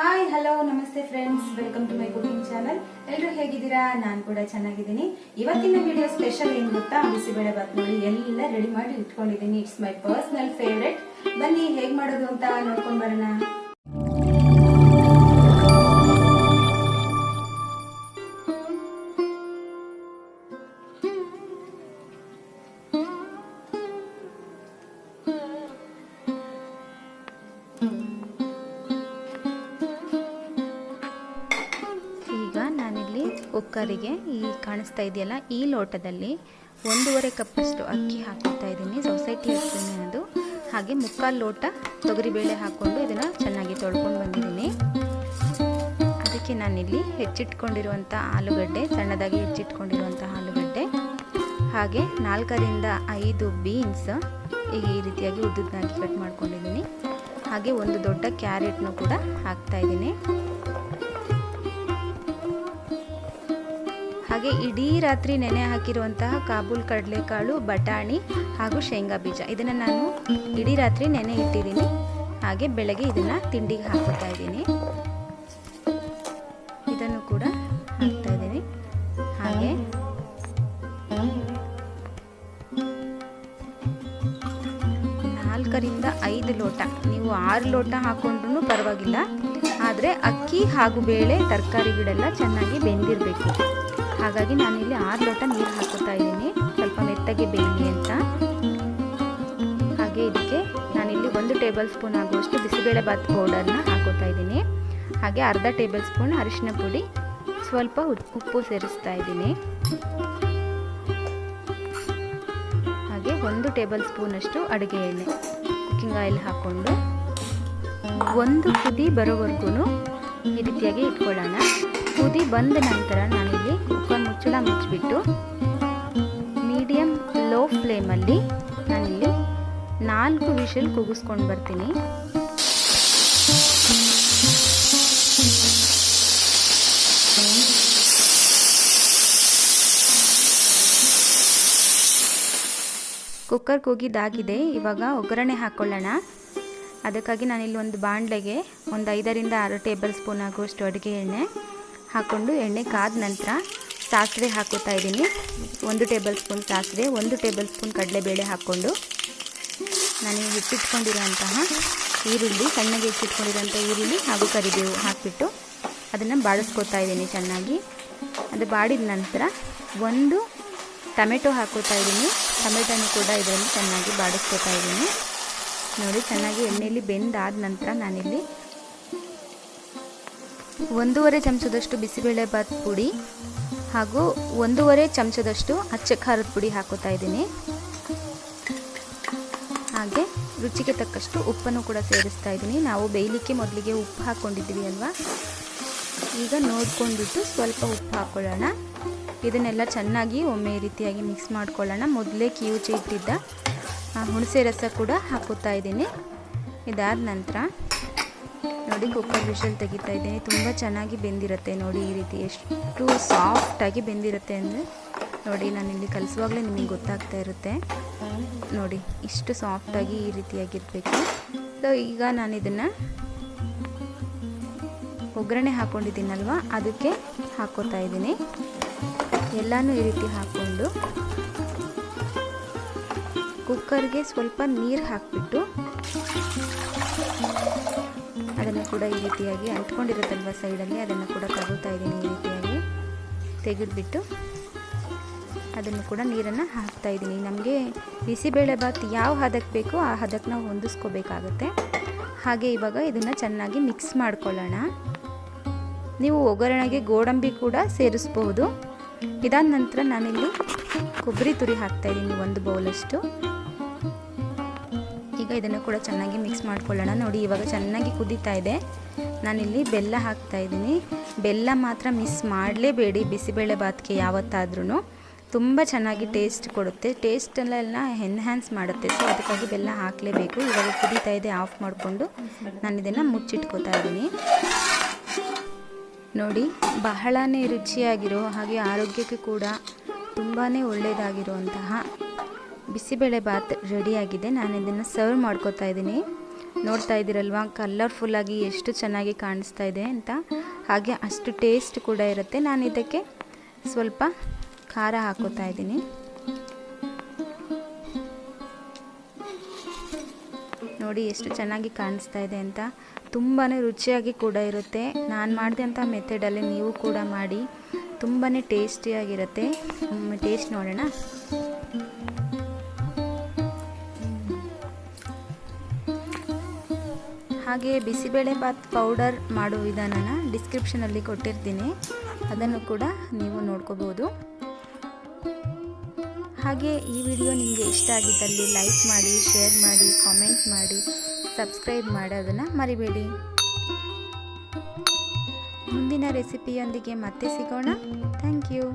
Hi hello ನಮಸ್ತೆ friends, welcome to my cooking channel. ಎಲ್ಲರೂ ಹೇಗಿದ್ದೀರಾ? ನಾನು ಕೂಡ ಚೆನ್ನಾಗಿದ್ದೀನಿ. ಇವತ್ತಿನ ವಿಡಿಯೋ ಸ್ಪೆಷಲ್ ಏನು ಗೊತ್ತಾ? ಬಿಸಿಬೇಳೆಬಾತ್ ನೋಡಿ ಎಲ್ಲ ರೆಡಿ ಮಾಡಿ ಇಟ್ಕೊಂಡಿದ್ದೀನಿ. It's my personal favourite. ಬನ್ನಿ ಹೇಗ್ ಮಾಡೋದು ಅಂತ ನೋಡ್ಕೊಂಡ್ ಬರೋಣ. ನಾನಿಲ್ಲಿ ಕುಕ್ಕರಿಗೆ ಕಾಣಿಸ್ತಾ ಇದೆಯಲ್ಲ, ಈ ಲೋಟದಲ್ಲಿ 1.5 ಕಪ್ಪಷ್ಟು ಅಕ್ಕಿ ಹಾಕ್ತಾ ಇದ್ದೀನಿ. ಸೊಸೈಟಿ ಅಕ್ಕಿನೇ ಅದು. ಹಾಗೆ 3/4 ಲೋಟ ತೊಗರಿಬೇಳೆ ಹಾಕ್ಕೊಂಡು ಇದನ್ನು ಚೆನ್ನಾಗಿ ತೊಳ್ಕೊಂಡು ಬಂದಿದ್ದೀನಿ. ಅದಕ್ಕೆ ನಾನಿಲ್ಲಿ ಹೆಚ್ಚಿಟ್ಕೊಂಡಿರುವಂಥ ಆಲೂಗಡ್ಡೆ, ಸಣ್ಣದಾಗಿ ಹೆಚ್ಚಿಟ್ಕೊಂಡಿರುವಂಥ ಆಲೂಗಡ್ಡೆ, ಹಾಗೆ 4ರಿಂದ 5 ಬೀನ್ಸ್ ಈ ರೀತಿಯಾಗಿ ಉದ್ದುದ್ದಾಗಿ ಕಟ್ ಮಾಡ್ಕೊಂಡಿದ್ದೀನಿ. ಹಾಗೆ ಒಂದು ದೊಡ್ಡ ಕ್ಯಾರೆಟ್ನು ಕೂಡ ಹಾಕ್ತಾ ಇದ್ದೀನಿ. ಹಾಗೆ ಇಡೀ ರಾತ್ರಿ ನೆನೆ ಹಾಕಿರುವಂತಹ ಕಾಬೂಲ್ ಕಡಲೆಕಾಳು, ಬಟಾಣಿ ಹಾಗೂ ಶೇಂಗಾ ಬೀಜ, ಇದನ್ನು ನಾನು ಇಡೀ ರಾತ್ರಿ ನೆನೆ ಇಟ್ಟಿದ್ದೀನಿ. ಹಾಗೆ ಬೆಳಗ್ಗೆ ಇದನ್ನು ತಿಂಡಿಗೆ ಹಾಕ್ತಾ ಇದ್ದೀನಿ. ಇದನ್ನು ಕೂಡ ಹಾಕ್ತಾ ಇದ್ದೀನಿ. ಹಾಗೆ 4ರಿಂದ 5 ಲೋಟ, ನೀವು 6 ಲೋಟ ಹಾಕೊಂಡ್ರೂ ಪರವಾಗಿಲ್ಲ. ಆದರೆ ಅಕ್ಕಿ ಹಾಗೂ ಬೇಳೆ ತರಕಾರಿಗಳೆಲ್ಲ ಚೆನ್ನಾಗಿ ಬೆಂದಿರಬೇಕು. ಹಾಗಾಗಿ ನಾನಿಲ್ಲಿ 6 ಲೋಟ ನೀರು ಹಾಕೋತಾ ಇದ್ದೀನಿ, ಸ್ವಲ್ಪ ಮೆತ್ತಗೆ ಬೇಯಲಿ ಅಂತ. ಹಾಗೆ ಇದಕ್ಕೆ ನಾನಿಲ್ಲಿ 1 ಟೇಬಲ್ ಸ್ಪೂನ್ ಆಗುವಷ್ಟು ಬಿಸಿಬೇಳೆಬಾತ್ ಪೌಡರ್ನ ಹಾಕೋತಾ ಇದ್ದೀನಿ. ಹಾಗೆ ಅರ್ಧ ಟೇಬಲ್ ಸ್ಪೂನ್ ಅರಿಶಿನ ಪುಡಿ, ಸ್ವಲ್ಪ ಉಪ್ಪು ಸೇರಿಸ್ತಾ ಇದ್ದೀನಿ. ಹಾಗೆ 1 ಟೇಬಲ್ ಸ್ಪೂನಷ್ಟು ಅಡುಗೆ ಎಣ್ಣೆ, ಕುಕ್ಕಿಂಗ್ ಆಯಿಲ್ ಹಾಕ್ಕೊಂಡು ಒಂದು ಕುದಿ ಬರೋವರೆಗೂ ಈ ರೀತಿಯಾಗಿ ಇಟ್ಕೊಳ್ಳೋಣ. ಕುದಿ ಬಂದ ನಂತರ ನಾನಿಲ್ಲಿ ಕುಕ್ಕರ್ ಮುಚ್ಚಳ ಮುಚ್ಚಿಬಿಟ್ಟು ಮೀಡಿಯಮ್ ಲೋ ಫ್ಲೇಮಲ್ಲಿ ನಾನಿಲ್ಲಿ 4 ವಿಷಲ್ ಕೂಗಿಸ್ಕೊಂಡು ಬರ್ತೀನಿ. ಕುಕ್ಕರ್ ಕೂಗಿದಾಗಿದೆ. ಇವಾಗ ಒಗ್ಗರಣೆ ಹಾಕ್ಕೊಳ್ಳೋಣ. ಅದಕ್ಕಾಗಿ ನಾನಿಲ್ಲಿ ಒಂದು ಬಾಣಲೆಗೆ 5ರಿಂದ 6 ಟೇಬಲ್ ಸ್ಪೂನ್ ಆಗುವಷ್ಟು ಅಡುಗೆ ಎಣ್ಣೆ ಹಾಕ್ಕೊಂಡು, ಎಣ್ಣೆ ಕಾದ ನಂತರ ಸಾಸಿವೆ ಹಾಕೋತಾ ಇದ್ದೀನಿ. 1 ಟೇಬಲ್ ಸ್ಪೂನ್ ಸಾಸಿವೆ, 1 ಟೇಬಲ್ ಸ್ಪೂನ್ ಕಡಲೆಬೇಳೆ ಹಾಕ್ಕೊಂಡು ನಾನು ಹೆಚ್ಚಿಟ್ಕೊಂಡಿರೋಂತಹ ಈರುಳ್ಳಿ, ಸಣ್ಣಗೆ ಹೆಚ್ಚಿಟ್ಕೊಂಡಿರೋಂಥ ಈರುಳ್ಳಿ ಹಾಗೂ ಕರಿಬೇವು ಹಾಕಿಬಿಟ್ಟು ಅದನ್ನು ಬಾಡಿಸ್ಕೊತಾ ಇದ್ದೀನಿ ಚೆನ್ನಾಗಿ. ಅದು ಬಾಡಿದ ನಂತರ 1 ಟೊಮೆಟೊ ಹಾಕೋತಾ ಇದ್ದೀನಿ. ಟೊಮೆಟೊನೂ ಕೂಡ ಇದರಲ್ಲಿ ಚೆನ್ನಾಗಿ ಬಾಡಿಸ್ಕೊತಾ ಇದ್ದೀನಿ. ನೋಡಿ, ಚೆನ್ನಾಗಿ ಎಣ್ಣೆಯಲ್ಲಿ ಬೆಂದಾದ ನಂತರ ನಾನಿಲ್ಲಿ 1.5 ಚಮಚದಷ್ಟು ಬಿಸಿಬೇಳೆಬಾತ್ ಪುಡಿ ಹಾಗೂ 1.5 ಚಮಚದಷ್ಟು ಅಚ್ಚ ಖಾರದ ಪುಡಿ ಹಾಕೋತಾ ಇದ್ದೀನಿ. ಹಾಗೆ ರುಚಿಗೆ ತಕ್ಕಷ್ಟು ಉಪ್ಪನ್ನು ಕೂಡ ಸೇರಿಸ್ತಾ ಇದ್ದೀನಿ. ನಾವು ಬೇಯಲಿಕ್ಕೆ ಮೊದಲಿಗೆ ಉಪ್ಪು ಹಾಕ್ಕೊಂಡಿದ್ದೀವಿ ಅಲ್ವಾ, ಈಗ ನೋಡ್ಕೊಂಡ್ಬಿಟ್ಟು ಸ್ವಲ್ಪ ಉಪ್ಪು ಹಾಕ್ಕೊಳ್ಳೋಣ. ಇದನ್ನೆಲ್ಲ ಚೆನ್ನಾಗಿ ಒಮ್ಮೆ ಈ ರೀತಿಯಾಗಿ ಮಿಕ್ಸ್ ಮಾಡ್ಕೊಳ್ಳೋಣ. ಮೊದಲೇ ಕಿವುಚಿ ಇಟ್ಟಿದ್ದ ಹುಣಸೆ ರಸ ಕೂಡ ಹಾಕೋತಾ ಇದ್ದೀನಿ. ಇದಾದ ನಂತರ ನೋಡಿ, ಕುಕ್ಕರ್ ವಿಷಲ್ ತೆಗಿತಾ ಇದ್ದೀನಿ. ತುಂಬ ಚೆನ್ನಾಗಿ ಬೆಂದಿರುತ್ತೆ ನೋಡಿ, ಈ ರೀತಿ ಎಷ್ಟು ಸಾಫ್ಟಾಗಿ ಬೆಂದಿರುತ್ತೆ ಅಂದರೆ ನೋಡಿ, ನಾನಿಲ್ಲಿ ಕಲಿಸುವಾಗಲೇ ನಿಮಗೆ ಗೊತ್ತಾಗ್ತಾ ಇರುತ್ತೆ ನೋಡಿ, ಇಷ್ಟು ಸಾಫ್ಟಾಗಿ ಈ ರೀತಿಯಾಗಿರಬೇಕು. ಸೊ ಈಗ ನಾನು ಇದನ್ನು ಒಗ್ಗರಣೆ ಹಾಕ್ಕೊಂಡಿದ್ದೀನಲ್ವ, ಅದಕ್ಕೆ ಹಾಕೋತಾ ಇದ್ದೀನಿ. ಎಲ್ಲನೂ ಈ ರೀತಿ ಹಾಕ್ಕೊಂಡು ಕುಕ್ಕರ್ಗೆ ಸ್ವಲ್ಪ ನೀರು ಹಾಕಿಬಿಟ್ಟು ಅದನ್ನು ಕೂಡ ಈ ರೀತಿಯಾಗಿ ಅಂಟ್ಕೊಂಡಿರುತ್ತಲ್ವ ಸೈಡಲ್ಲಿ, ಅದನ್ನು ಕೂಡ ತಗೋತಾ ಇದ್ದೀನಿ. ಈ ರೀತಿಯಾಗಿ ತೆಗೆದುಬಿಟ್ಟು ಅದನ್ನು ಕೂಡ ನೀರನ್ನು ಹಾಕ್ತಾ ಇದ್ದೀನಿ. ನಮಗೆ ಬಿಸಿಬೇಳೆಬಾತ್ ಯಾವ ಹದಕ್ಕೆ ಬೇಕೋ ಆ ಹದಕ್ಕೆ ನಾವು ಹೊಂದಿಸ್ಕೋಬೇಕಾಗುತ್ತೆ. ಹಾಗೆ ಇವಾಗ ಇದನ್ನು ಚೆನ್ನಾಗಿ ಮಿಕ್ಸ್ ಮಾಡ್ಕೊಳ್ಳೋಣ. ನೀವು ಒಗ್ಗರಣೆಗೆ ಗೋಡಂಬಿ ಕೂಡ ಸೇರಿಸ್ಬೋದು. ಇದಾದ ನಂತರ ನಾನಿಲ್ಲಿ ಕೊಬ್ಬರಿ ತುರಿ ಹಾಕ್ತಾ ಇದ್ದೀನಿ 1 ಬೌಲಷ್ಟು. ಈಗ ಇದನ್ನು ಕೂಡ ಚೆನ್ನಾಗಿ ಮಿಕ್ಸ್ ಮಾಡ್ಕೊಳ್ಳೋಣ. ನೋಡಿ, ಇವಾಗ ಚೆನ್ನಾಗಿ ಕುದೀತಾ ಇದೆ. ನಾನಿಲ್ಲಿ ಬೆಲ್ಲ ಹಾಕ್ತಾ ಇದ್ದೀನಿ. ಬೆಲ್ಲ ಮಾತ್ರ ಮಿಸ್ ಮಾಡಲೇಬೇಡಿ ಬಿಸಿಬೇಳೆಬಾತ್ಗೆ ಯಾವತ್ತಾದ್ರೂ. ತುಂಬ ಚೆನ್ನಾಗಿ ಟೇಸ್ಟ್ ಕೊಡುತ್ತೆ, ಟೇಸ್ಟಲ್ಲೆಲ್ಲ ಎನ್ಹ್ಯಾನ್ಸ್ ಮಾಡುತ್ತೆ. ಸೊ ಅದಕ್ಕಾಗಿ ಬೆಲ್ಲ ಹಾಕಲೇಬೇಕು. ಇವಾಗ ಕುದೀತಾ ಇದೆ, ಆಫ್ ಮಾಡಿಕೊಂಡು ನಾನು ಇದನ್ನು ಮುಚ್ಚಿಟ್ಕೋತಾ ಇದ್ದೀನಿ. ನೋಡಿ, ಬಹಳನೇ ರುಚಿಯಾಗಿರೋ ಹಾಗೆ ಆರೋಗ್ಯಕ್ಕೆ ಕೂಡ ತುಂಬಾ ಒಳ್ಳೆಯದಾಗಿರುವಂತಹ ಬಿಸಿಬೇಳೆಬಾತ್ ರೆಡಿಯಾಗಿದೆ. ನಾನು ಇದನ್ನು ಸರ್ವ್ ಮಾಡ್ಕೋತಾ ಇದ್ದೀನಿ. ನೋಡ್ತಾ ಇದ್ದೀರಲ್ವಾ ಕಲರ್ಫುಲ್ಲಾಗಿ ಎಷ್ಟು ಚೆನ್ನಾಗಿ ಕಾಣಿಸ್ತಾ ಇದೆ ಅಂತ. ಹಾಗೆ ಅಷ್ಟು ಟೇಸ್ಟ್ ಕೂಡ ಇರುತ್ತೆ. ನಾನು ಇದಕ್ಕೆ ಸ್ವಲ್ಪ ಖಾರ ಹಾಕೋತಾ ಇದ್ದೀನಿ. ನೋಡಿ ಎಷ್ಟು ಚೆನ್ನಾಗಿ ಕಾಣಿಸ್ತಾ ಇದೆ ಅಂತ. ತುಂಬಾ ರುಚಿಯಾಗಿ ಕೂಡ ಇರುತ್ತೆ. ನಾನು ಮಾಡಿದಂಥ ಮೆಥಡಲ್ಲಿ ನೀವು ಕೂಡ ಮಾಡಿ, ತುಂಬಾ ಟೇಸ್ಟಿಯಾಗಿರುತ್ತೆ. ಟೇಸ್ಟ್ ನೋಡೋಣ. ಹಾಗೆ ಬಿಸಿಬೇಳೆಬಾತ್ ಪೌಡರ್ ಮಾಡೋ ವಿಧಾನನ ಡಿಸ್ಕ್ರಿಪ್ಷನಲ್ಲಿ ಕೊಟ್ಟಿರ್ತೀನಿ, ಅದನ್ನು ಕೂಡ ನೀವು ನೋಡ್ಕೋಬೋದು. ಹಾಗೆ ಈ ವಿಡಿಯೋ ನಿಮಗೆ ಇಷ್ಟ ಆಗಿದ್ದಲ್ಲಿ ಲೈಕ್ ಮಾಡಿ, ಶೇರ್ ಮಾಡಿ, ಕಾಮೆಂಟ್ ಮಾಡಿ, ಸಬ್ಸ್ಕ್ರೈಬ್ ಮಾಡೋದನ್ನು ಮರಿಬೇಡಿ. ಮುಂದಿನ ರೆಸಿಪಿಯೊಂದಿಗೆ ಮತ್ತೆ ಸಿಗೋಣ. Thank you.